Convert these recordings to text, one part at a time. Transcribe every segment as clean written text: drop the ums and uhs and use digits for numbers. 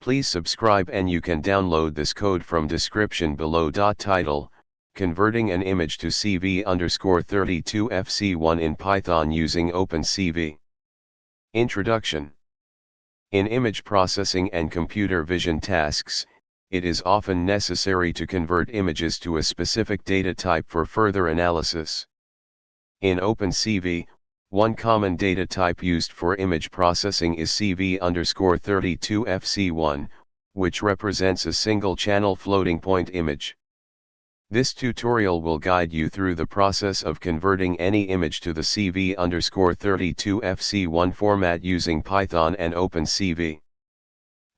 Please subscribe and you can download this code from description below. Title: Converting an image to CV_32FC1 in Python using OpenCV. Introduction. In image processing and computer vision tasks, it is often necessary to convert images to a specific data type for further analysis. In OpenCV, one common data type used for image processing is CV_32FC1, which represents a single-channel floating point image. This tutorial will guide you through the process of converting any image to the CV_32FC1 format using Python and OpenCV.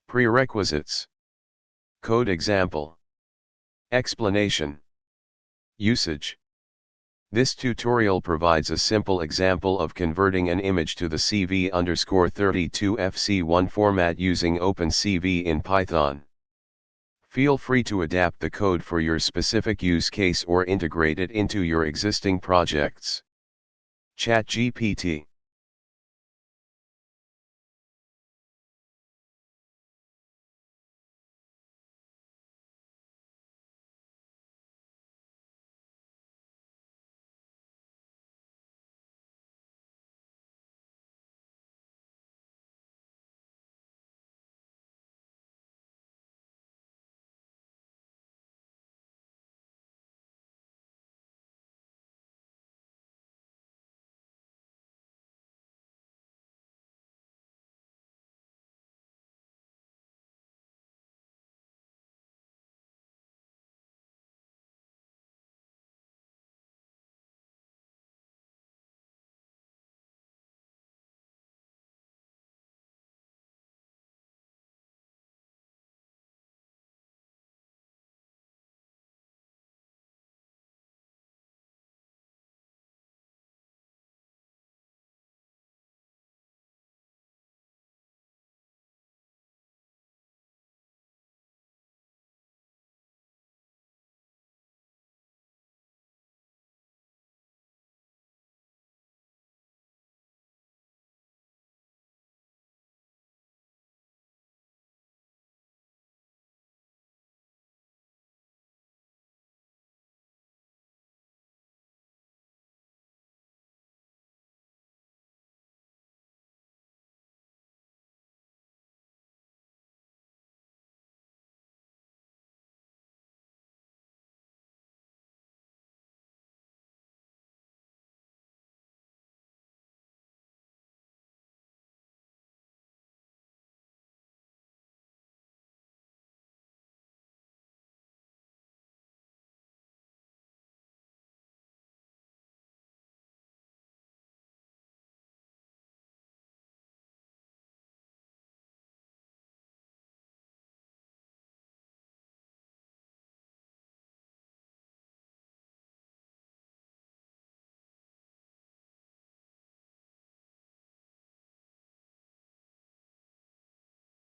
Prerequisites. Code example. Explanation. Usage. This tutorial provides a simple example of converting an image to the CV_32FC1 format using OpenCV in Python. Feel free to adapt the code for your specific use case or integrate it into your existing projects. ChatGPT.